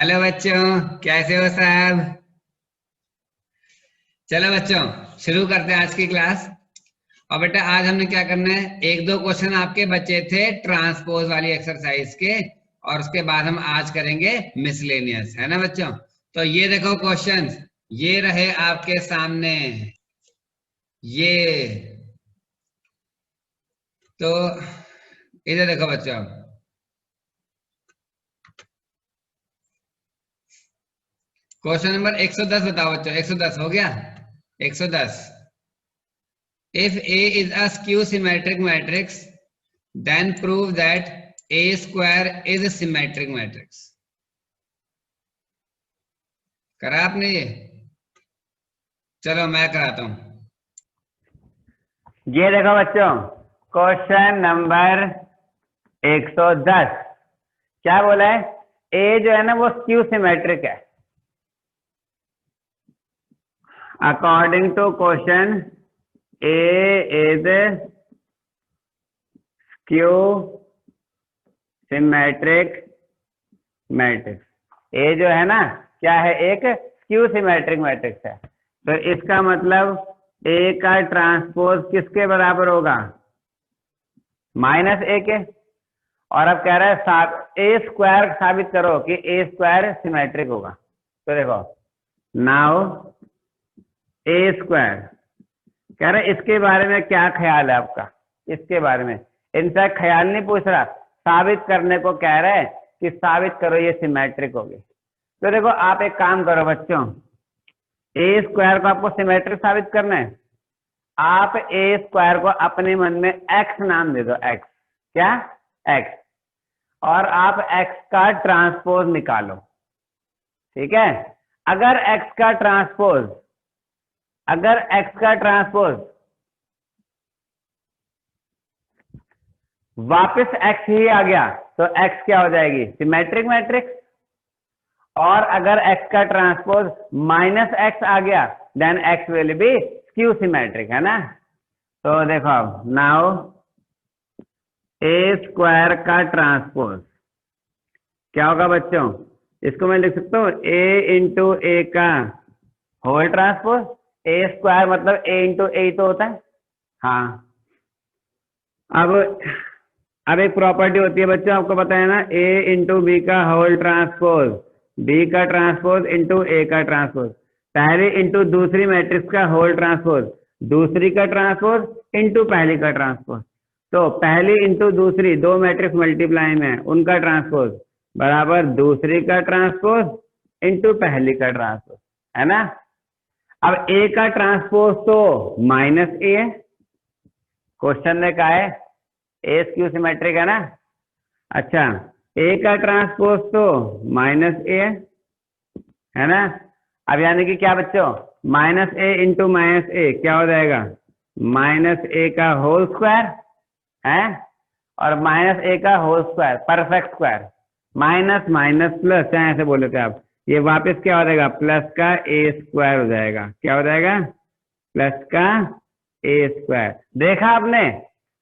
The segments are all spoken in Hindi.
हेलो बच्चों, कैसे हो साहब। चलो बच्चों, शुरू करते हैं आज की क्लास। और बेटा आज हमने क्या करना है, एक दो क्वेश्चन आपके बच्चे थे ट्रांसपोज वाली एक्सरसाइज के, और उसके बाद हम आज करेंगे मिसलेनियस, है ना बच्चों। तो ये देखो क्वेश्चन, ये रहे आपके सामने। ये तो इधर देखो बच्चों। क्वेश्चन नंबर 110 बताओ बच्चों। 110 हो गया। 110। If A is a skew symmetric matrix, then prove that A square is a symmetric matrix. करा आपने ये? चलो मैं कराता हूं। ये देखो बच्चों, क्वेश्चन नंबर 110 क्या बोला है? ए जो है ना वो स्क्यू सिमेट्रिक है। According to question A is skew symmetric matrix. A जो है ना क्या है? एक स्क्यू सिमेट्रिक मैट्रिक्स है। तो इसका मतलब ए का ट्रांसपोज किसके बराबर होगा? माइनस ए के। और अब कह रहा है ए स्क्वायर साबित करो कि ए स्क्वायर सिमेट्रिक होगा। तो देखो, नाउ ए स्क्वायर कह रहा है, इसके बारे में क्या ख्याल है आपका? इसके बारे में इनसे ख्याल नहीं पूछ रहा, साबित करने को कह रहा है कि साबित करो ये सिमेट्रिक होगी। तो देखो, आप एक काम करो बच्चों, ए स्क्वायर को आपको सिमेट्रिक साबित करना है। आप ए स्क्वायर को अपने मन में एक्स नाम दे दो। एक्स क्या? एक्स। और आप x का ट्रांसपोज निकालो। ठीक है? अगर x का ट्रांसपोज वापस x ही आ गया तो x क्या हो जाएगी? Symmetric matrix. और अगर x का ट्रांसपोज माइनस x आ गया then x will be skew symmetric, है ना। तो देखो, अब नाउ ए स्क्वायर का ट्रांसपोज क्या होगा बच्चों? इसको मैं लिख सकता हूँ ए इंटू ए का होल ट्रांसपोज। ए स्क्वायर मतलब ए इंटू ए तो होता है। हाँ, अब एक प्रॉपर्टी होती है बच्चों, आपको पता है ना, ए इंटू बी का होल ट्रांसपोज, बी का ट्रांसपोज इंटू ए का ट्रांसपोज। पहली इंटू दूसरी मैट्रिक्स का होल ट्रांसपोज, दूसरी का ट्रांसपोज इंटू पहली का ट्रांसपोज। तो पहली इंटू दूसरी, दो मैट्रिक्स मल्टीप्लाई में उनका ट्रांसपोज बराबर दूसरी का ट्रांसपोज इंटू पहली का ट्रांसपोज, है ना। अब ए का ट्रांसपोज तो माइनस ए है। क्वेश्चन ने कहा है ए स्क्यू सिमेट्रिक, है ना। अच्छा, ए का ट्रांसपोज तो माइनस ए है ना। अब यानी कि क्या बच्चों? माइनस ए इंटू माइनस ए क्या हो जाएगा? माइनस ए का होल स्क्वायर है, और माइनस ए का whole square, perfect square. Minus minus plus, चाहे ऐसे बोले थे आप, ये वापस क्या हो जाएगा? प्लस का ए स्क्वायर हो जाएगा। क्या हो जाएगा? प्लस का ए स्क्वायर। देखा आपने,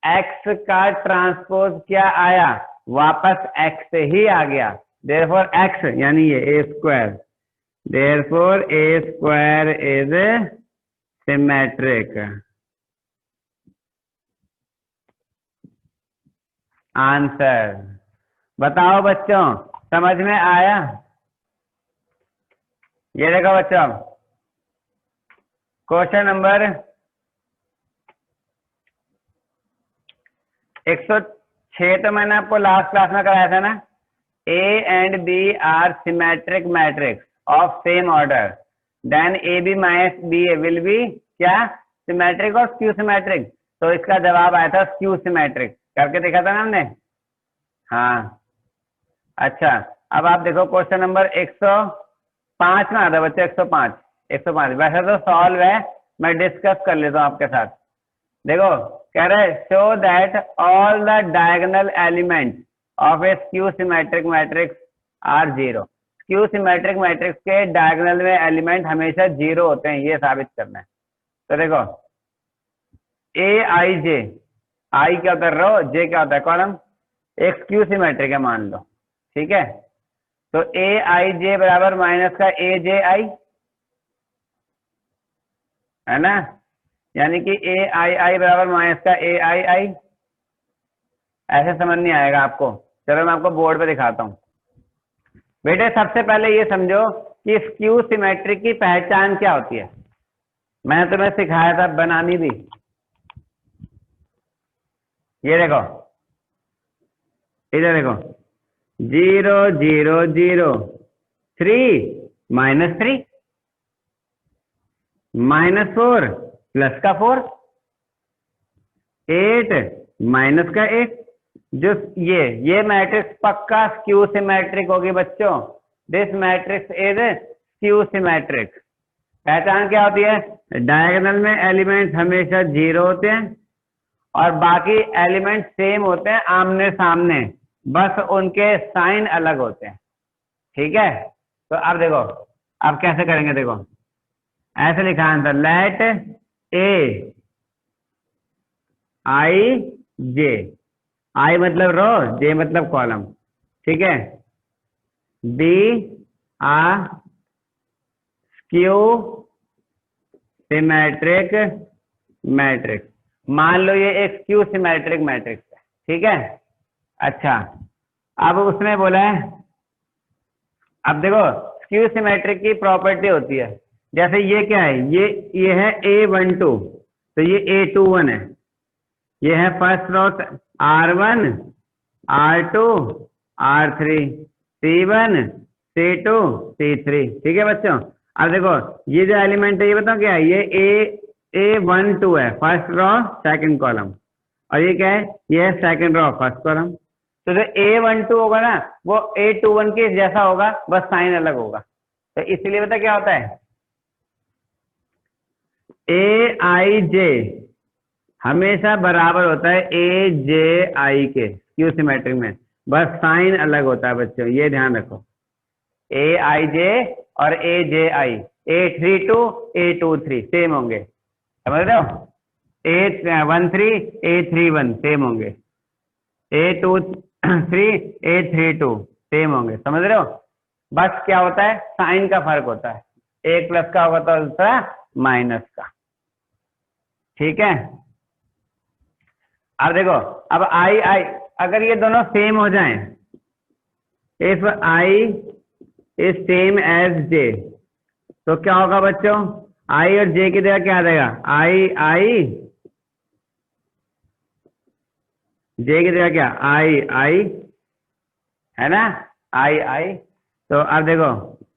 एक्स का ट्रांसपोज क्या आया? वापस एक्स ही आ गया। देयरफॉर एक्स यानी ये A square, therefore A square is symmetric. Answer बताओ बच्चों, समझ में आया? ये देखो बच्चों, क्वेश्चन नंबर 106 तो मैंने आपको लास्ट क्लास में कराया था ना। A and B are symmetric matrix of same order, then A B minus B A will be क्या? सिमेट्रिक और स्क्यू सिमेट्रिक। तो इसका जवाब आया था स्क्यू सिमेट्रिक। करके देखा था ना हमने। हाँ, अच्छा, अब आप देखो क्वेश्चन नंबर 105 में आता बच्चे। 105 वैसे तो सॉल्व है, मैं डिस्कस कर लेता हूँ आपके साथ। देखो, कह रहे हैं show that all the diagonal element of a skew symmetric matrix are zero. Skew symmetric matrix के डायगोनल में एलिमेंट हमेशा जीरो होते हैं, ये साबित करना है। तो देखो, ए आई जे, आई क्या होता है? रो, जे क्या होता है? कॉलम। एक स्क्यू सिमेट्रिक है मान लो, ठीक है। तो ए आई जे बराबर माइनस का ए जे आई, है ना, यानी कि ए आई आई बराबर माइनस का ए आई आई। ऐसे समझ नहीं आएगा आपको, चलो मैं आपको बोर्ड पे दिखाता हूँ। बेटे सबसे पहले ये समझो कि स्क्यू सिमेट्रिक की पहचान क्या होती है। मैंने तुम्हें सिखाया था बनानी भी, ये देखो, इधर देखो, 0 0 0 3 -3 -4 प्लस का 4 8 माइनस का 8। जो ये मैट्रिक्स पक्का स्क्यू सिमेट्रिक होगी बच्चों। This matrix is skew symmetric. पहचान क्या होती है? डायगोनल में एलिमेंट्स हमेशा 0 होते हैं और बाकी एलिमेंट सेम होते हैं आमने सामने, बस उनके साइन अलग होते हैं। ठीक है, तो अब देखो अब कैसे करेंगे, देखो ऐसे लिखा आंसर, लेट ए आई जे, आई मतलब रो, जे मतलब कॉलम, ठीक है, बी आ स्क्यू सिमेट्रिक मैट्रिक्स। मान लो ये एक स्क्यू सिमेट्रिक मैट्रिक्स है, ठीक है। अच्छा, अब उसने बोला है, अब देखो स्क्यू सिमेट्रिक की प्रॉपर्टी होती है, जैसे ये क्या है, ये है A12, तो ये A21 है, ये है फर्स्ट रो R1 R2 R3 C1 C2 C3, ठीक है बच्चों। अब देखो ये जो एलिमेंट है ये बताओ क्या है, ये A12 है, फर्स्ट रो सेकंड कॉलम, और ये क्या है, ये है सेकंड रो फर्स्ट कॉलम। तो जो A12 होगा ना वो A21 के जैसा होगा, बस साइन अलग होगा। तो इसलिए पता क्या होता है, ए आई जे हमेशा बराबर होता है ए जे आई के स्क्यू सिमेट्रिक में, बस साइन अलग होता है बच्चों, ये ध्यान रखो। ए आई जे और ए जे आई, A32 A23 सेम होंगे, समझ रहे हो, A13 A31 सेम होंगे, A23 A32 सेम होंगे, समझ रहे हो। बस क्या होता है, साइन का फर्क होता है, एक प्लस का होगा तो दूसरा माइनस का, ठीक है। अब देखो, अब आई आई अगर ये दोनों सेम हो जाएं, if I is same as J, तो क्या होगा बच्चों, आई और जे की जगह क्या आ जाएगा, आई आई, जे की जगह क्या, आई आई, है ना, आई आई। तो अब देखो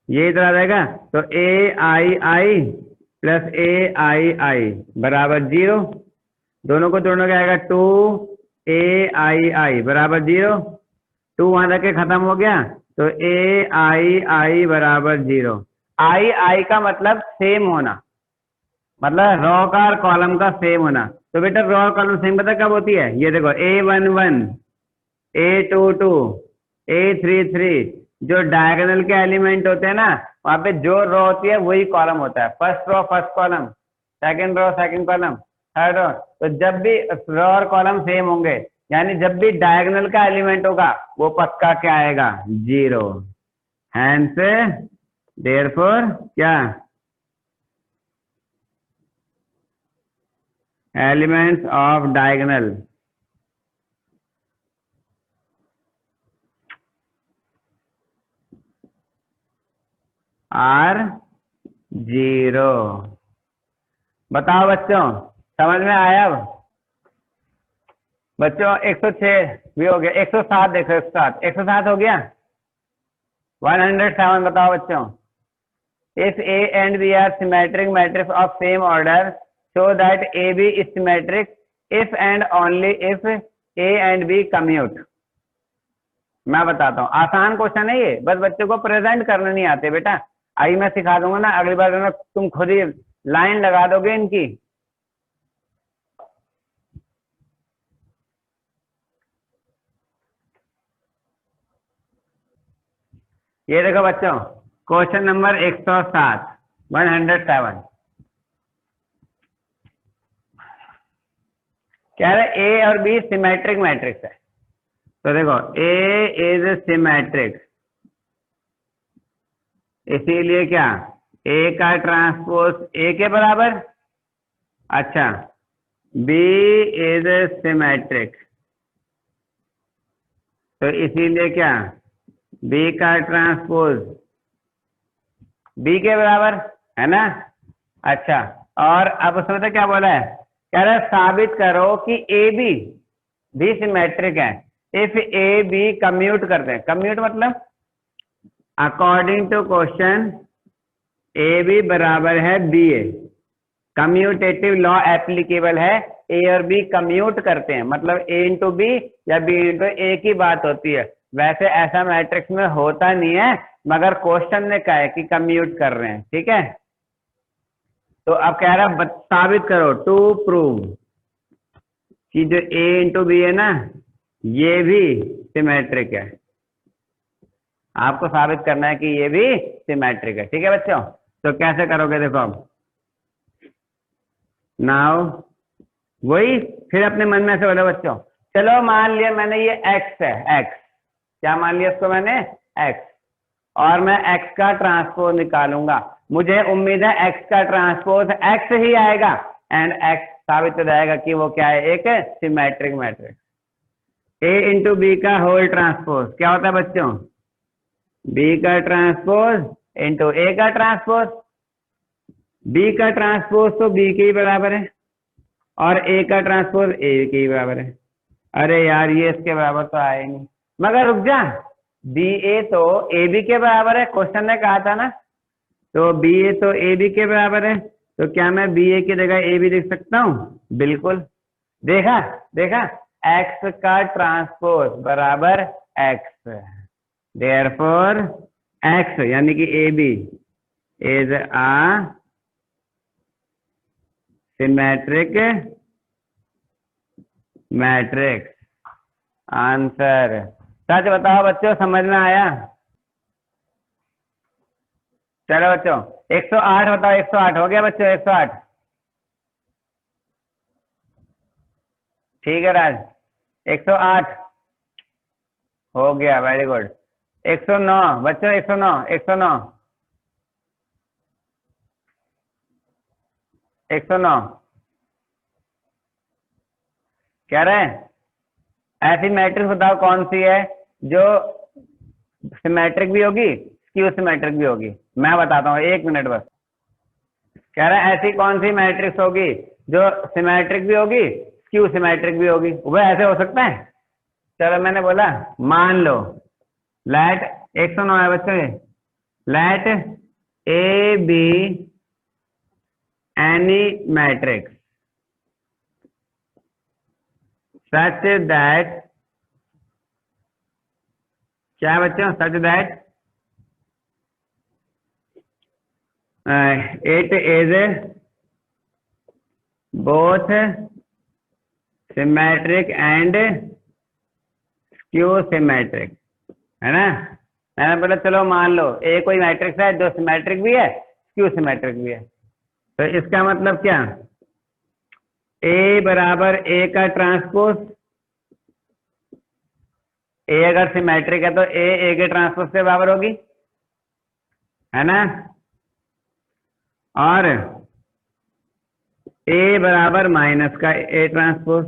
ये इधर आ जाएगा, तो ए आई आई प्लस ए आई आई बराबर 0, दोनों को जोड़ने का आएगा 2 ए आई आई बराबर 0, 2 वहां जाके खत्म हो गया, तो ए आई आई बराबर 0। आई आई का मतलब सेम होना, मतलब रो का और कॉलम का सेम होना। तो बेटा रो और कॉलम सेम पता कब होती है, ये देखो A11 A22 A33, जो डायगोनल के एलिमेंट होते हैं ना, वहां पे जो रो होती है वही कॉलम होता है, first row first column, second row second column, third row. तो जब भी रो और कॉलम सेम होंगे, यानी जब भी डायगोनल का एलिमेंट होगा वो पक्का क्या आएगा, 0। हैंस देयरफॉर क्या, एलिमेंट्स ऑफ डायगोनल आर 0। बताओ बच्चों, समझ में आया? अब बच्चों 106 भी हो गया, 107 देखो, 107 हो गया, 107 बताओ बच्चों। If A and B are symmetric matrix of same order, so that AB is symmetric if and only if A and B commute। मैं बताता हूँ, आसान क्वेश्चन है ये, बस बच्चों को प्रेजेंट करने नहीं आते बेटा। आई मैं सिखा दूंगा ना, अगली बार ना तुम खुद ही लाइन लगा दोगे इनकी। ये देखो बच्चों, क्वेश्चन नंबर 107 107 कह रहे ए और बी सिमेट्रिक मैट्रिक्स है। तो देखो ए इज सिमेट्रिक इसीलिए क्या ए का ट्रांसपोज ए के बराबर, अच्छा बी इज सिमेट्रिक, तो इसीलिए क्या बी का ट्रांसपोज बी के बराबर है ना। अच्छा, और अब उसमें तो क्या बोला है, कह रहा है साबित करो कि ए बी भी सिमेट्रिक है इफ ए बी कम्यूट करते हैं। कम्यूट मतलब according to question A B बराबर है B A, commutative law applicable है, ए और बी कम्यूट करते हैं, मतलब ए इंटू बी या बी इंटू ए की बात होती है। वैसे ऐसा मैट्रिक्स में होता नहीं है, मगर क्वेश्चन ने कहा है कि कम्यूट कर रहे हैं, ठीक है। तो अब कह रहा है साबित करो, टू प्रूव कि जो ए इंटू बी है ना ये भी सिमेट्रिक है। आपको साबित करना है कि ये भी सिमेट्रिक है, ठीक है बच्चों। तो कैसे करोगे, देखो अब नाउ वही फिर अपने मन में से बोलो बच्चों, चलो मान लिया मैंने ये x है, x क्या मान लिया इसको मैंने x, और मैं x का ट्रांसपोज निकालूंगा। मुझे उम्मीद है x का ट्रांसपोज x ही आएगा एंड x साबित हो जाएगा कि वो क्या है, एक symmetric matrix. a into B का होल ट्रांसपोज क्या होता है बच्चों, b का ट्रांसपोज इंटू a का ट्रांसपोज। b का ट्रांसपोज तो b के ही बराबर है और a का ट्रांसपोज a के ही बराबर है। अरे यार ये इसके बराबर तो आए नहीं, मगर रुक जा, बी ए तो ए बी के बराबर है, क्वेश्चन ने कहा था ना। तो बी ए तो ए बी के बराबर है, तो क्या मैं बी ए की जगह ए बी लिख सकता हूँ, बिल्कुल। देखा देखा, एक्स का ट्रांसपोज बराबर एक्स, देयरफॉर एक्स यानी कि A B is a symmetric matrix. Answer सच बताओ बच्चों, समझ में आया। चलो बच्चों 108 बताओ, 108 हो गया बच्चों, 108 ठीक है राज, 108 हो गया, वेरी गुड। 109 बच्चों, 109 109 109 कह रहे हैं ऐसी मैट्रिक्स बताओ कौन सी है जो सिमेट्रिक भी होगी स्क्यू सिमेट्रिक भी होगी। मैं बताता हूँ, 1 मिनट बस। कह रहा है ऐसी कौन सी मैट्रिक्स होगी जो सिमेट्रिक भी होगी स्क्यू सिमेट्रिक भी होगी। वह ऐसे हो सकता है, चलो मैंने बोला मान लो लेट 109 है बच्चों, let A B any matrix such that, क्या बच्चों, such that it is both symmetric and skew symmetric, है ना। मैंने बोला चलो मान लो ए कोई मैट्रिक्स है जो सिमेट्रिक भी है स्क्यू सिमेट्रिक भी है, तो इसका मतलब क्या, ए बराबर ए का ट्रांसपोज, ए अगर सिमेट्रिक है तो ए के ट्रांसपोज से बराबर होगी, है ना। और ए बराबर माइनस का ए ट्रांसपोज,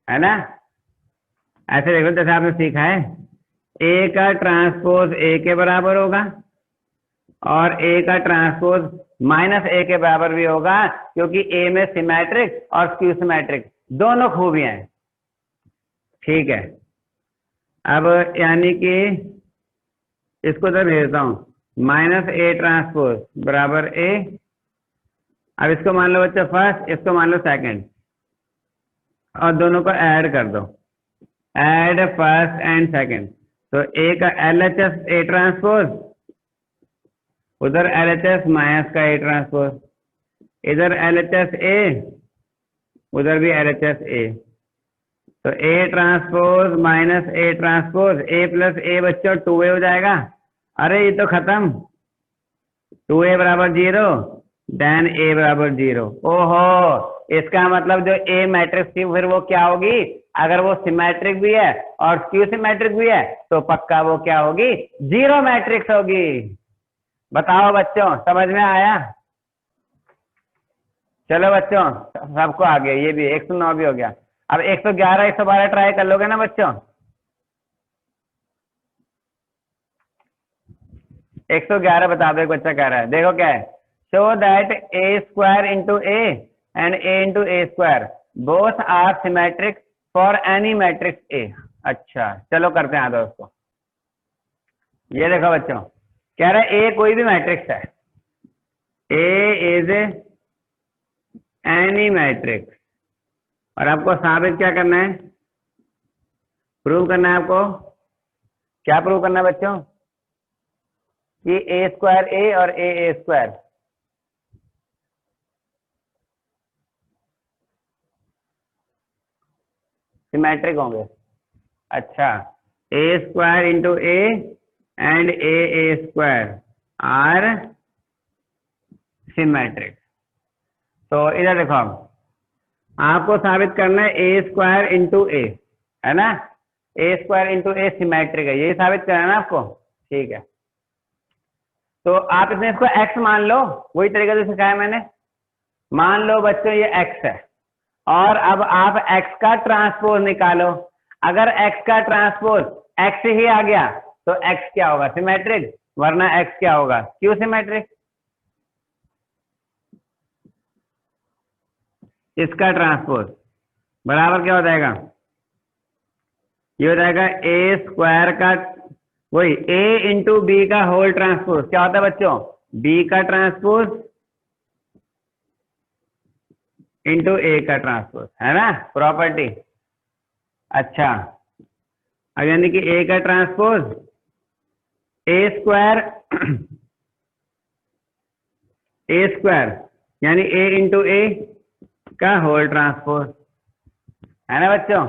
है ना। ऐसे देखो जैसे आपने सीखा है, ए का ट्रांसपोज ए के बराबर होगा और ए का ट्रांसपोज माइनस ए के बराबर भी होगा, क्योंकि ए में सिमेट्रिक और स्क्यू सिमेट्रिक दोनों खूबियां हैं, ठीक है। अब यानी कि इसको तो भेजता हूं, माइनस ए ट्रांसपोज बराबर ए। अब इसको मान लो बच्चा फर्स्ट, इसको मान लो सेकंड, और दोनों को ऐड कर दो, ऐड फर्स्ट एंड सेकंड। तो ए का LHS ए ट्रांसपोज, उधर LHS माइनस का ए ट्रांसपोज, इधर LHS ए, उधर भी LHS ए। तो A transpose minus A transpose, A plus A बच्चों 2a हो जाएगा। अरे ये तो खत्म, 2a बराबर 0, देन a बराबर 0। ओहो, इसका मतलब जो ए मैट्रिक्स थी फिर वो क्या होगी, अगर वो सिमेट्रिक भी है और स्क्यू सिमेट्रिक भी है तो पक्का वो क्या होगी, जीरो मैट्रिक्स होगी। बताओ बच्चों, समझ में आया? चलो बच्चों, सबको आ गया, ये भी 109 भी हो गया। अब 111 112 ट्राई कर लोगे ना बच्चों? 111 बता दो, एक बच्चा कह रहा है, देखो क्या है, show that A square into A and A into A square both are symmetric for any matrix A. अच्छा चलो करते हैं दोस्तों। ये देखो बच्चों, कह रहा है ए कोई भी मैट्रिक्स है, ए इज एनी मैट्रिक्स, और आपको साबित क्या करना है, प्रूव करना है आपको। क्या प्रूव करना है बच्चों? कि ए स्क्वायर ए और ए स्क्वायर सिमेट्रिक होंगे। अच्छा, A square into A and A square are symmetric. तो इधर देखो, आपको साबित करना है ए स्क्वायर इंटू ए, है ना, ए स्क्वायर इंटू ए सिमेट्रिक है, यही साबित करना है ना आपको। ठीक है, तो आप इसमें इसको x मान लो, वही तरीका से सिखाया मैंने। मान लो बच्चों ये x है, और अब आप x का ट्रांसपोज निकालो। अगर x का ट्रांसपोज x ही आ गया तो x क्या होगा, सिमेट्रिक, वरना x क्या होगा, क्यों सिमेट्रिक। इसका ट्रांसपोज बराबर क्या हो जाएगा, ये हो जाएगा ए स्क्वायर का, वही a इंटू बी का होल ट्रांसपोज। क्या होता है बच्चों, b का ट्रांसपोज इंटू a का ट्रांसपोज, है ना प्रॉपर्टी। अच्छा, अब यानी कि a का ट्रांसपोज a स्क्वायर यानी a इंटू a का होल ट्रांसपोज, है ना बच्चों।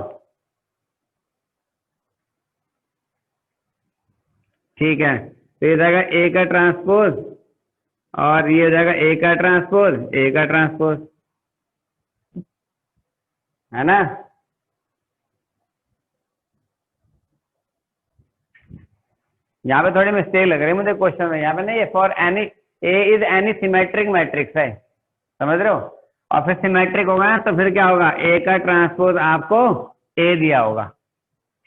ठीक है, तो ये जाएगा ए का ट्रांसपोज और ये हो जाएगा ए का ट्रांसपोज, ए का ट्रांसपोज, है ना। यहाँ पे थोड़ी मिस्टेक लग रही है मुझे क्वेश्चन में, यहाँ पे नहीं है, for any A is any symmetric matrix है, समझ रहे हो। और फिर सिमेट्रिक होगा ना तो फिर क्या होगा, ए का ट्रांसपोज आपको ए दिया होगा,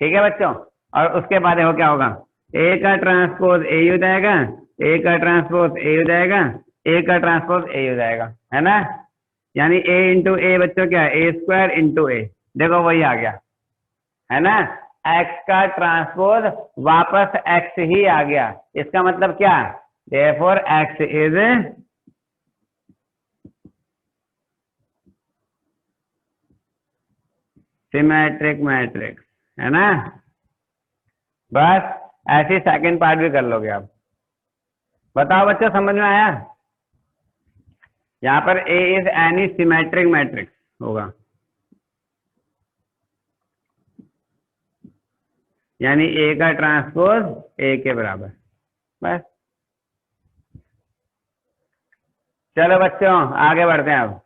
ठीक है बच्चों। और उसके बाद देखो क्या होगा, ए का ट्रांसपोज ए हो जाएगा, ए का ट्रांसपोज ए हो जाएगा, ए का ट्रांसपोज ए हो जाएगा, है ना। यानी ए इंटू ए बच्चों क्या है, ए स्क्वायर इंटू ए, देखो वही आ गया, है ना। एक्स का ट्रांसपोज वापस एक्स ही आ गया, इसका मतलब क्या, therefore x is symmetric matrix, है ना। बस ऐसे सेकंड पार्ट भी कर लोगे आप। बताओ बच्चों, समझ में आया। यहां पर ए इज एनी सिमेट्रिक मैट्रिक्स होगा, यानी ए का ट्रांसपोज ए के बराबर, बस। चलो बच्चों आगे बढ़ते हैं अब।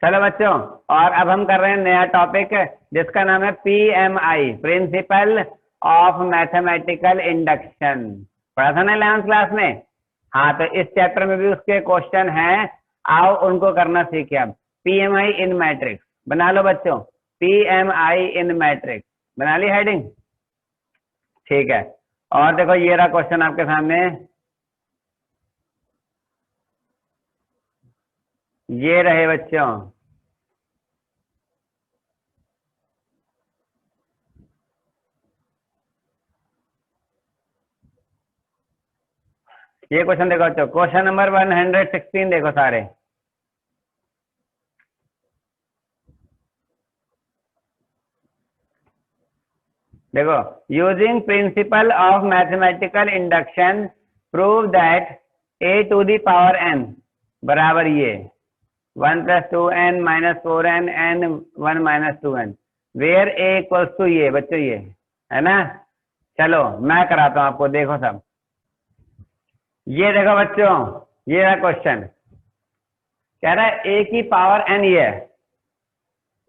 चलो बच्चों, और अब हम कर रहे हैं नया टॉपिक जिसका नाम है PMI, principal of mathematical induction. पढ़ा था ना 11th क्लास में। हाँ, तो इस चैप्टर में भी उसके क्वेश्चन हैं, आओ उनको करना सीखे। अब PMI इन मैट्रिक्स बना लो बच्चों, PMI इन मैट्रिक्स बना ली हेडिंग, ठीक है। और देखो ये रहा क्वेश्चन आपके सामने, ये रहे बच्चों। ये क्वेश्चन देखो बच्चों, क्वेश्चन नंबर 116 देखो सारे। देखो, using principle of mathematical induction prove that a to the power n बराबर ये 1 + 2n - 4n n 1 - 2n, where a equals to ये बच्चों, ये है ना। चलो मैं कराता हूं आपको, देखो सब। ये देखो बच्चों, ये है क्वेश्चन, कह रहा है a की पावर n ये है,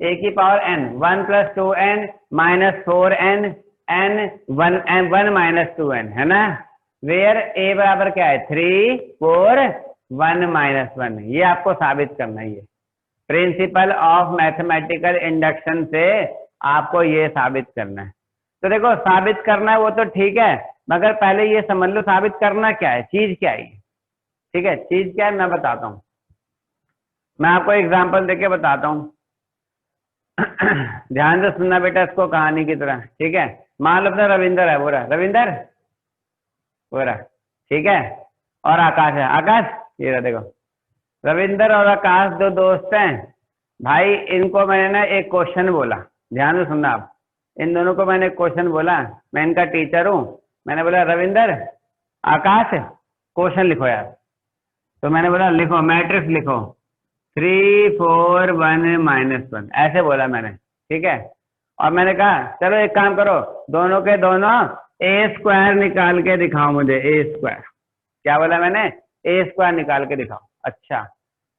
ए की power n 1 + 2n - 4n n 1 - 2n है ना, वेयर a बराबर क्या है 3 4 1 - 1। ये आपको साबित करना है। ये प्रिंसिपल ऑफ मैथमेटिकल इंडक्शन से आपको ये साबित करना है। तो देखो साबित करना है वो तो ठीक है, मगर पहले ये समझ लो साबित करना क्या है, चीज क्या है। ठीक है, चीज क्या है मैं बताता हूँ। मैं आपको एग्जांपल देके बताता हूँ। ध्यान से सुनना बेटा इसको कहानी की तरह। ठीक है, मान लो अपना रविंदर है, बोला रविंदर बोला, ठीक है, और आकाश है। आकाश ये रहा देखो, रविंदर और आकाश दो दोस्त हैं भाई। इनको मैंने ना एक क्वेश्चन बोला, ध्यान से सुनना आप। इन दोनों को मैंने क्वेश्चन बोला, मैं इनका टीचर हूँ। मैंने बोला रविंदर आकाश क्वेश्चन लिखो यार। तो मैंने बोला लिखो, मैट्रिक्स लिखो 3 4 1 - 1, ऐसे बोला मैंने। ठीक है, और मैंने कहा चलो एक काम करो, दोनों के दोनों a² निकाल के दिखाओ मुझे, a²। क्या बोला मैंने, a² निकाल के दिखाओ। अच्छा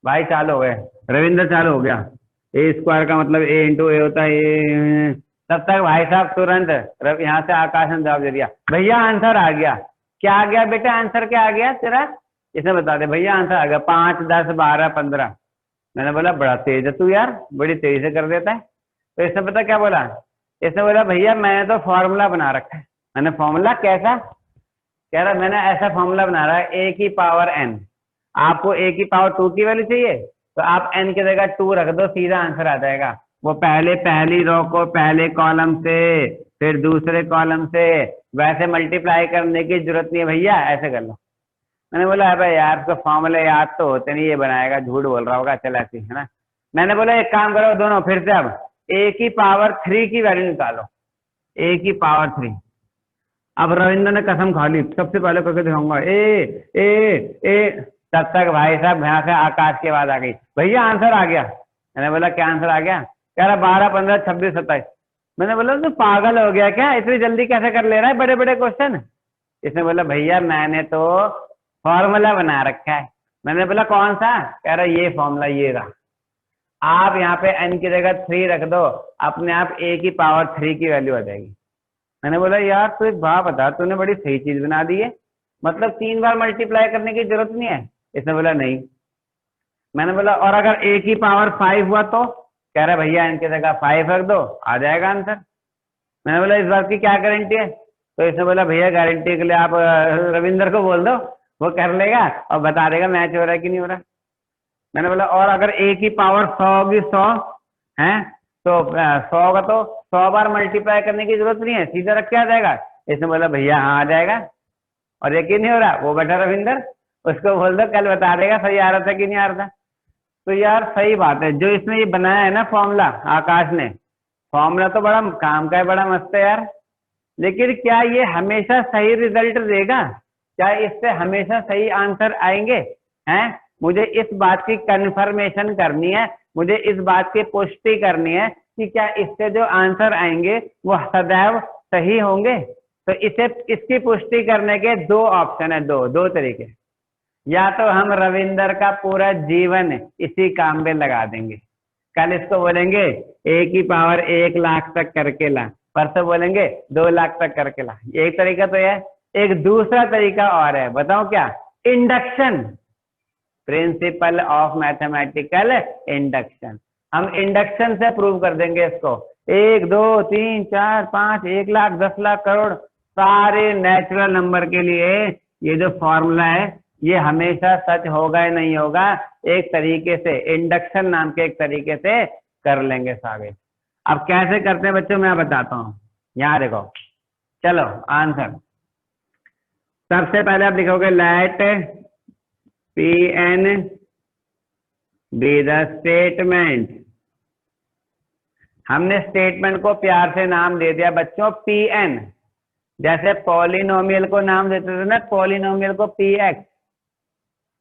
भाई चालू हो गए, रविंद्र चालू हो गया। a² का मतलब a × a होता है। तब तक भाई साहब तुरंत यहाँ से आकाश ने जवाब दे दिया, भैया आंसर आ गया। क्या आ गया बेटा, आंसर क्या आ गया तेरा, इसे बता दे। भैया आंसर आ गया 5 10 12 15। मैंने बोला बड़ा तेज है तू यार, बड़ी तेजी से कर देता है। तो इसने पता क्या बोला, इसने बोला भैया मैंने तो फॉर्मूला बना रखा है। मैंने फॉर्मूला कैसा, कह रहा मैंने ऐसा फॉर्मूला बना रहा है a की पावर n। आपको a की पावर 2 की वैल्यू चाहिए तो आप n की जगह 2 रख दो, सीधा आंसर आ जाएगा। वो पहली रो को पहले कॉलम से फिर दूसरे कॉलम से वैसे मल्टीप्लाई करने की जरूरत नहीं है भैया, ऐसे कर लो। मैंने बोला अबे यार उसको फॉर्मूले याद तो होते नहीं, ये बनाएगा, झूठ बोल रहा होगा, चल ऐसे है ना। मैंने बोला एक काम करो दोनों फिर से, अब a की पावर 3 की वैल्यू निकालो, a की पावर 3। अब रविंद्र ने कसम खा ली, सबसे पहले करके दिखाऊंगा ए। तब तक भाई साहब यहाँ से आकाश की आवाज आ गई, भैया आंसर आ गया। मैंने बोला क्या आंसर आ गया, कह रहा 12 15 26 27। मैंने बोला तू पागल हो गया क्या, इतनी जल्दी कैसे कर ले रहा है बड़े बड़े क्वेश्चन। इसने बोला भैया मैंने तो फॉर्मूला बना रखा है। मैंने बोला कौन सा, कह रहा ये फॉर्मूला ये रहा। आप यहाँ पे n की जगह 3 रख दो, अपने आप a की पावर 3 की वैल्यू आ जाएगी। मैंने बोला यार तू एक बात बता, तूने बड़ी सही चीज बना दी है, मतलब 3 बार मल्टीप्लाई करने की जरूरत नहीं है। इसने बोला नहीं। मैंने बोला और अगर a की पावर 5 हुआ तो, कह रहा भैया n की जगह 5 रख दो, आ जाएगा आंसर। मैंने बोला इस बात की क्या गारंटी है, तो इसने बोला भैया गारंटी के लिए आप रविंदर को बोल दो, वो कर लेगा और बता देगा मैच हो रहा है कि नहीं हो रहा। मैंने बोला और अगर a की पावर 100 होगी 100 है तो 100 का तो 100 बार मल्टीप्लाई करने की जरूरत नहीं है, सीधा रख के आ जाएगा। इसने बोला भैया हाँ आ जाएगा। और यकीन नहीं हो रहा, वो बैठा रविंदर, उसको बोल दो कल बता देगा सही आ रहा था कि नहीं आ रहा था। तो यार सही बात है, जो इसने ये बनाया है ना फॉर्मूला, आकाश ने, फॉर्मूला तो बड़ा काम का है, बड़ा मस्त है यार। लेकिन क्या ये हमेशा सही रिजल्ट देगा, क्या इससे हमेशा सही आंसर आएंगे हैं? मुझे इस बात की कंफर्मेशन करनी है, मुझे इस बात की पुष्टि करनी है कि क्या इससे जो आंसर आएंगे वो सदैव सही होंगे। तो इसे इसकी पुष्टि करने के 2 ऑप्शन है, दो तरीके। या तो हम रविंदर का पूरा जीवन इसी काम में लगा देंगे, कल इसको बोलेंगे a की पावर 1 लाख तक करके ला, परसों बोलेंगे 2 लाख तक करके ला। एक तरीका तो है, एक दूसरा तरीका और है, बताओ क्या, induction, principal of mathematical induction. हम इंडक्शन से प्रूव कर देंगे इसको। 1 2 3 4 5 1 लाख 10 लाख करोड़ सारे नेचुरल नंबर के लिए ये जो फॉर्मूला है ये हमेशा सच होगा या नहीं होगा, एक तरीके से इंडक्शन नाम के एक तरीके से कर लेंगे साबित। अब कैसे करते हैं बच्चों मैं बताता हूँ, यहाँ देखो, चलो आंसर। सबसे पहले आप लिखोगे let Pn be the statement. हमने स्टेटमेंट को प्यार से नाम दे दिया बच्चों Pn, जैसे पॉलिनोमियल को नाम देते थे ना, पॉलिनोमियल को Px,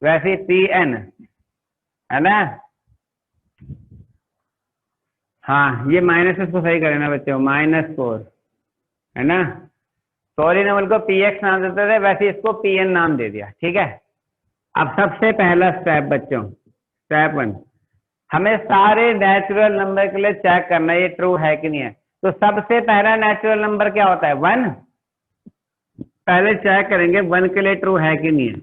वैसे Pn है ना। हाँ ये माइनस इसको सही करें ना बच्चों, -4 है ना। पॉलिनोमियल को Px नाम देते थे, वैसे इसको Pn नाम दे दिया, ठीक है। अब सबसे पहला स्टेप बच्चों, स्टेप 1, हमें सारे नेचुरल नंबर के लिए चेक करना है ये ट्रू है कि नहीं है। तो सबसे पहला नेचुरल नंबर क्या होता है? 1। पहले चेक करेंगे 1 के लिए ट्रू है कि नहीं है।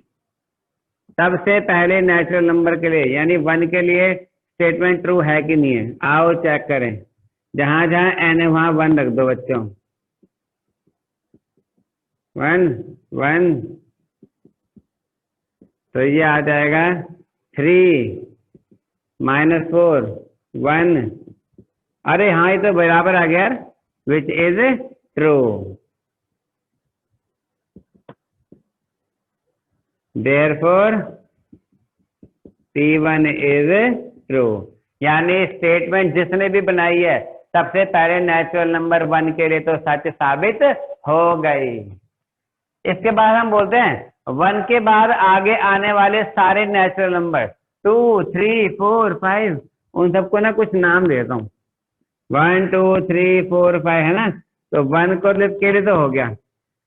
सबसे पहले नेचुरल नंबर के लिए यानी 1 के लिए स्टेटमेंट ट्रू है कि नहीं है। आओ चेक करें, जहां जहां n है वहां 1 रख दो बच्चों। 1 1 तो ये आ जाएगा 3 -4 1। अरे हाँ, ये तो बराबर आ गया, which is true. Therefore P1 is true. यानी स्टेटमेंट जिसने भी बनाई है सबसे पहले नेचुरल नंबर 1 के लिए तो सच साबित हो गई। इसके बाद हम बोलते हैं 1 के बाद आगे आने वाले सारे नेचुरल नंबर 2 3 4 5 उन सबको ना कुछ नाम देता हूँ। 1 2 3 4 5 है ना, तो 1 को के लिए तो हो गया।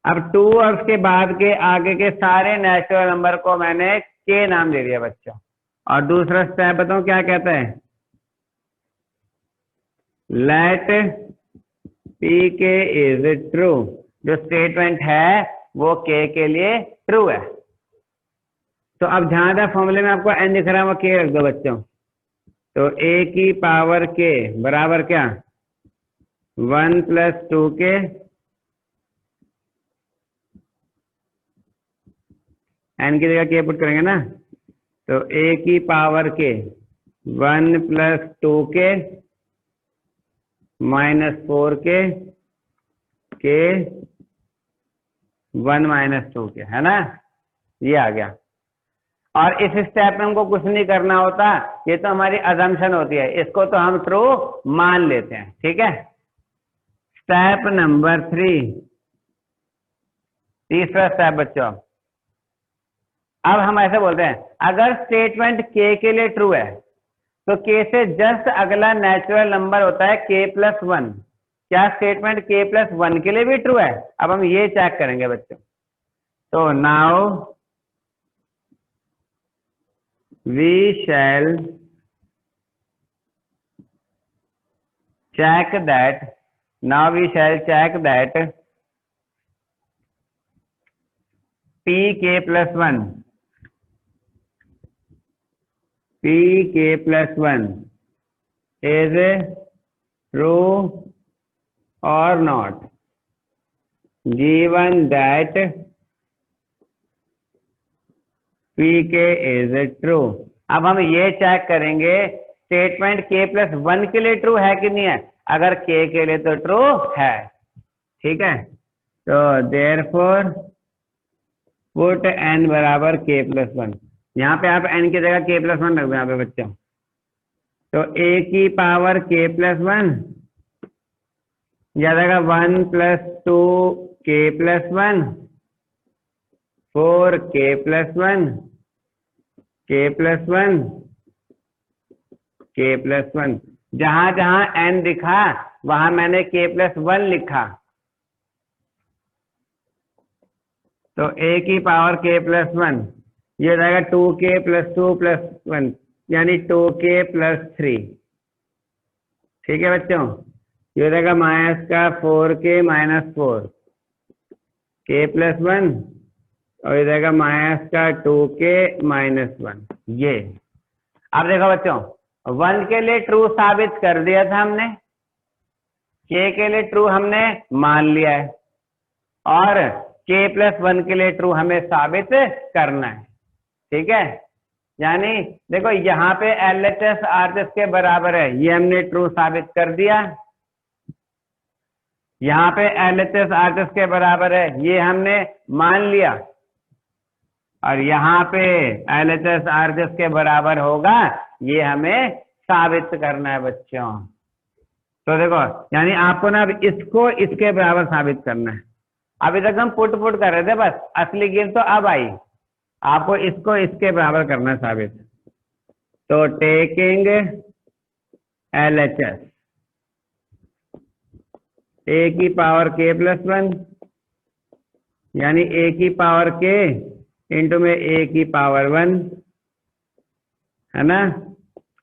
अब 2 और उसके बाद के आगे के सारे नेचुरल नंबर को मैंने के नाम दे दिया बच्चों। और दूसरा स्टेप बताऊं क्या कहता है? लेट पी के इज ट्रू। जो स्टेटमेंट है वो के लिए ट्रू है। तो अब जहां जहां फॉर्मूले में आपको एन दिख रहा है वो के रख दो बच्चों। तो a की पावर के बराबर क्या? 1 + 2k एन की जगह के पुट करेंगे ना, तो a की पावर के 1 + 2k -4k के 1 - 2k है ना, ये आ गया। और इस स्टेप में हमको कुछ नहीं करना होता, ये तो हमारी अजम्पशन होती है, इसको तो हम ट्रू मान लेते हैं। ठीक है। स्टेप नंबर 3, तीसरा स्टेप बच्चों। अब हम ऐसे बोलते हैं अगर स्टेटमेंट के लिए ट्रू है तो के से जस्ट अगला नेचुरल नंबर होता है k+1। क्या स्टेटमेंट k+1 के लिए भी ट्रू है? अब हम ये चेक करेंगे बच्चों। तो now we shall check that pk+1 is true or not, given that pk is true। अब हम ये चेक करेंगे स्टेटमेंट k+1 के लिए ट्रू है कि नहीं है। अगर k के लिए तो ट्रू है। ठीक है। तो therefore पुट n बराबर k+1। यहाँ पे आप n की जगह k+1 रख दो यहाँ पे बच्चों। तो a की पावर k+1 या जाएगा 1 + 2k+1 4k+1 k+1 जहां जहां n दिखा वहां मैंने k+1 लिखा। तो a की पावर k+1 ये रहेगा 2k + 2 + 1 यानी 2k + 3। ठीक है बच्चों। ये रहेगा -4k - 4 k+1 और ये रहेगा -2k - 1। ये अब देखो बच्चों 1 के लिए ट्रू साबित कर दिया था हमने, k के लिए ट्रू हमने मान लिया है और k+1 के लिए ट्रू हमें साबित करना है। ठीक है। यानी देखो यहाँ पे LHS RHS के बराबर है, ये हमने ट्रू साबित कर दिया। यहाँ पे LHS RHS के बराबर है, ये हमने मान लिया। और यहाँ पे LHS RHS के बराबर होगा, ये हमें साबित करना है बच्चों। तो देखो यानी आपको ना अब इसको इसके बराबर साबित करना है। अभी तक हम पुट कर रहे थे बस, असली गेम तो अब आई। आपको इसको इसके बराबर करना है साबित। तो टेकिंग LHS a की पावर k+1 यानी a की पावर k इंटू में a की पावर 1 है ना,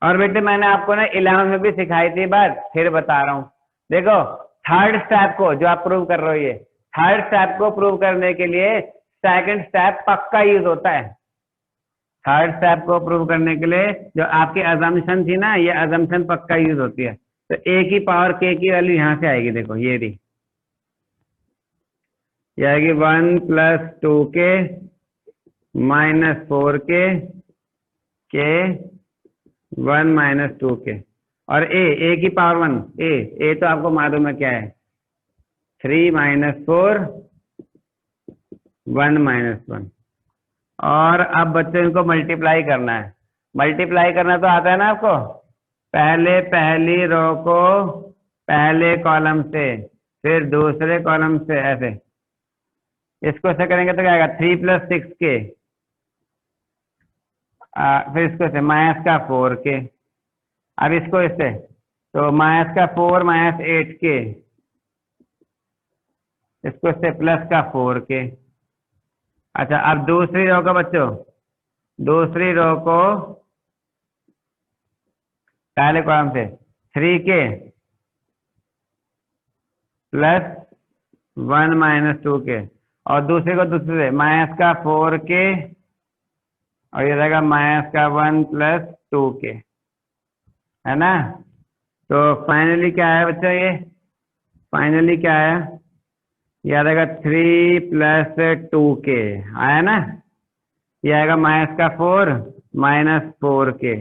और बेटे मैंने आपको ना 11 में भी सिखाई थी बात, फिर बता रहा हूँ। देखो थर्ड स्टेप को जो आप प्रूव कर रहे हो, ये थर्ड स्टेप को प्रूव करने के लिए सेकंड स्टेप पक्का यूज होता है। थर्ड स्टेप को प्रूव करने के लिए जो आपकी अजम्पशन थी ना, ये अजम्पशन पक्का यूज होती है। तो a की पावर k की वैल्यू यहाँ से आएगी, देखो ये रही, ये आएगी 1 + 2k - 4k k 1 - 2k। और a की पावर 1, a तो आपको मालूम है क्या है, 3 - 4 1 - 1। और अब बच्चों इनको मल्टीप्लाई करना है। मल्टीप्लाई करना तो आता है ना आपको, पहले पहली रो को पहले कॉलम से, फिर दूसरे कॉलम से, ऐसे इसको से करेंगे तो क्या आएगा, 3 + 6k, फिर इसको से -4k। अब इसको इससे तो -4 - 8k, इसको से +4k। अच्छा अब दूसरी रो को बच्चों, दूसरी रो को पहले कॉलम से 3k + 1 - 2k, और दूसरे को दूसरे से -4k, और ये रहेगा -1 + 2k, है ना। तो फाइनली क्या है बच्चों, ये फाइनली क्या है, ये आ जाएगा 3 + 2k, आया ना। ये आएगा -4 - 4k।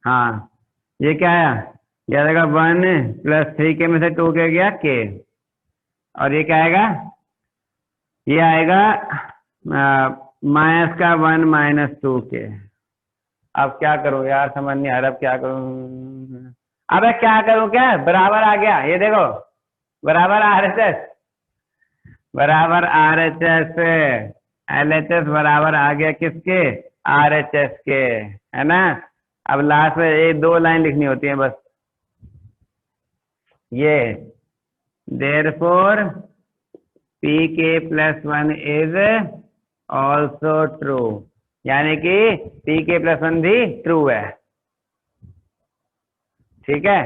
हाँ ये क्या आया, ये आ जाएगा 1 + 3k में से 2k गया k, और ये क्या आएगा, ये आएगा -1 - 2k। अब क्या करूं यार, समझ नहीं आ रहा, अब क्या करूं, अबे क्या करूं, क्या बराबर आ गया, ये देखो बराबर RHS, बराबर RHS, LHS बराबर आ गया किसके, RHS के, है ना। अब लास्ट में एक 2 लाइन लिखनी होती है बस, ये therefore pk + 1 is also true, यानी कि pk + 1 भी ट्रू है, ठीक है।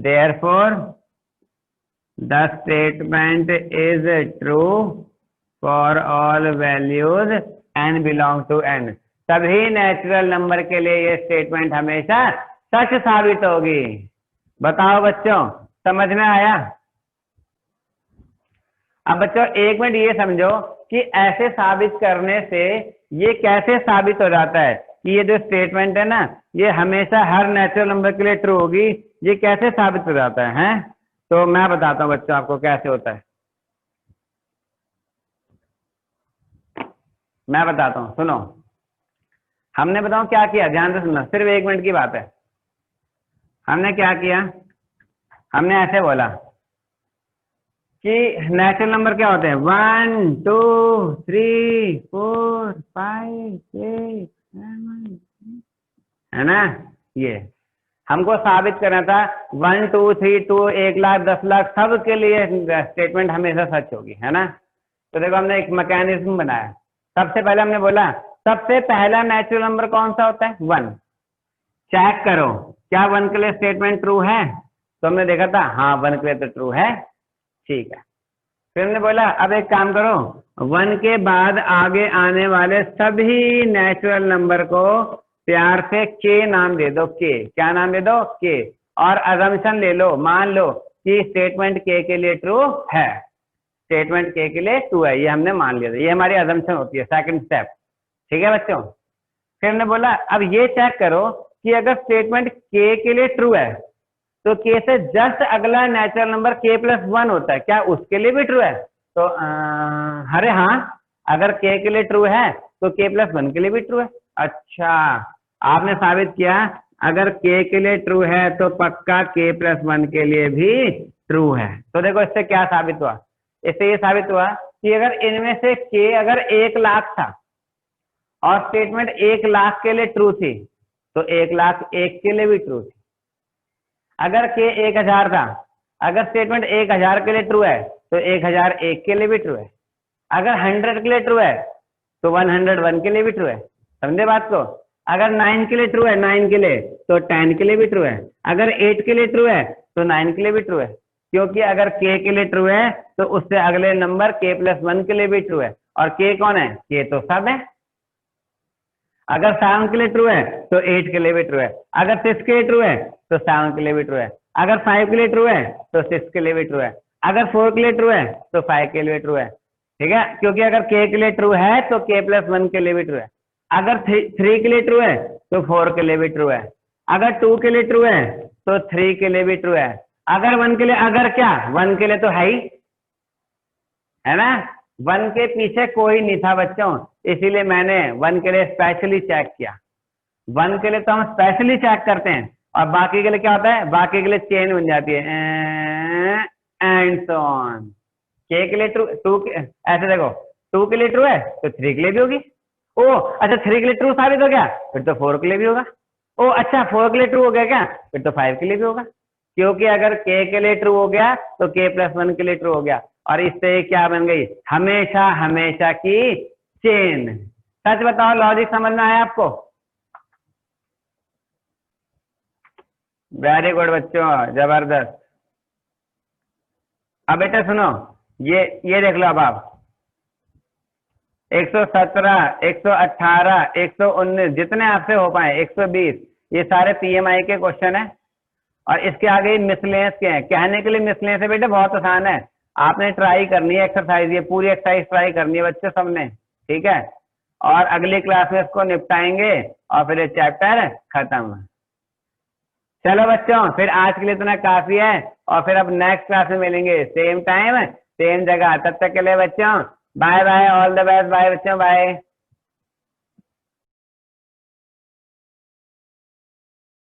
therefore the statement is true for all values n belong to n, सभी नेचुरल नंबर के लिए ये स्टेटमेंट हमेशा सच साबित होगी। बताओ बच्चों, समझ में आया। अब बच्चों एक मिनट ये समझो कि ऐसे साबित करने से ये कैसे साबित हो जाता है कि ये जो स्टेटमेंट है ना, ये हमेशा हर नेचुरल नंबर के लिए ट्रू होगी, ये कैसे साबित हो जाता है, हैं? तो मैं बताता हूं बच्चों आपको कैसे होता है, मैं बताता हूं, सुनो। हमने बताओ क्या किया, ध्यान से सुनना, सिर्फ 1 मिनट की बात है। हमने क्या किया, हमने ऐसे बोला कि नेचुरल नंबर क्या होते हैं, 1 2 3 4 5 6 7, है ना। ये हमको साबित करना था 1 2 3 2 1 लाख 10 लाख सब के लिए स्टेटमेंट हमेशा सच होगी, है ना। तो देखो हमने एक मैकेनिज्म बनाया। सबसे पहले हमने बोला सबसे पहला नेचुरल नंबर कौन सा होता है, 1। चेक करो क्या 1 के लिए स्टेटमेंट ट्रू है, तो हमने देखा था हाँ 1 के लिए तो ट्रू है, ठीक है। फिर हमने बोला अब एक काम करो, 1 के बाद आगे आने वाले सभी नेचुरल नंबर को प्यार से के नाम दे दो, के, क्या नाम दे दो, के, और अजम्पशन ले लो, मान लो कि स्टेटमेंट के लिए ट्रू है, स्टेटमेंट के लिए ट्रू है, ये हमने मान लिया था, ये हमारी अजम्पशन होती है, सेकंड स्टेप, ठीक है बच्चों। फिर हमने बोला अब ये चेक करो कि अगर स्टेटमेंट के लिए ट्रू है तो के से जस्ट अगला नेचुरल नंबर k + 1 होता है, क्या उसके लिए भी ट्रू है, तो अरे हाँ, अगर k के लिए ट्रू है तो k + 1 के लिए भी ट्रू है। अच्छा आपने साबित किया अगर k के लिए ट्रू है तो पक्का k + 1 के लिए भी ट्रू है। तो देखो इससे क्या साबित हुआ, इससे ये साबित हुआ कि अगर इनमें से k अगर 1 लाख था और स्टेटमेंट 1 लाख के लिए ट्रू थी तो 1 लाख 1 के लिए भी ट्रू थी। अगर k 1000 था, अगर स्टेटमेंट 1000 के लिए ट्रू है तो 1001 के लिए भी ट्रू है। अगर 100 के लिए ट्रू है तो 101 के लिए भी ट्रू है। समझे बात को। अगर 9 के लिए ट्रू है, 9 के लिए, तो 10 के लिए भी ट्रू है। अगर 8 के लिए ट्रू है तो 9 के लिए भी ट्रू है, क्योंकि अगर k के लिए ट्रू है तो उससे अगले नंबर k+1 के लिए भी ट्रू है। और k कौन है? k तो सब है। अगर 7 के लिए ट्रू है तो 8 के लिए भी ट्रू है। अगर 6 के लिए ट्रू है तो 7 के लिए भी ट्रू है। अगर 5 के लिए ट्रू है तो 6 के लिए भी ट्रू है। अगर 4 के लिए ट्रू है तो 5 के लिए भी ट्रू है। ठीक है, क्योंकि अगर k के लिए ट्रू है तो k+1 के लिए भी ट्रू है। अगर 3 के लिए ट्रू है तो 4 के लिए भी ट्रू है। अगर 2 के लिए ट्रू है तो 3 के लिए भी ट्रू है। अगर 1 के लिए, अगर क्या 1 के लिए तो है ही, है ना। 1 के पीछे कोई नहीं था बच्चों, इसीलिए मैंने 1 के लिए स्पेशली चेक किया। 1 के लिए तो हम स्पेशली चेक करते हैं, और बाकी के लिए क्या होता है? बाकी के लिए चेन बन जाती है, एंड सो ऑन। k के लिए ट्रू, 2 ऐसे देखो, 2 के लिए ट्रू है तो 3 के लिए भी होगी। ओ अच्छा, 3 के लिए ट्रू साबित हो गया, फिर तो 4 के लिए भी होगा। ओ अच्छा, 4 के लिए ट्रू हो गया क्या, फिर तो 5 के लिए भी होगा। क्योंकि अगर k के लिए ट्रू हो गया तो k+1 के लिए ट्रू हो गया, और इससे क्या बन गई? हमेशा हमेशा की चेन। सच बताओ, लॉजिक समझ में आया आपको? वेरी गुड बच्चों, जबरदस्त। अब बेटा सुनो, ये देख लो। अब आप 117, 118, 119 जितने आपसे हो पाए, 120, ये सारे पीएमआई के क्वेश्चन है। और इसके आगे मिसलेनियस के हैं। कहने के लिए मिसलेनियस है बेटा, बहुत आसान है। आपने ट्राई करनी है एक्सरसाइज, ये पूरी एक्सरसाइज ट्राई करनी है बच्चों सबने, ठीक है। और अगली क्लास में इसको निपटाएंगे और फिर ये चैप्टर खत्म। चलो बच्चों, फिर आज के लिए इतना काफी है, और फिर अब नेक्स्ट क्लास में मिलेंगे, सेम टाइम सेम जगह। तब तक के लिए बच्चों bye bye, all the best, bye बच्चों, बाय।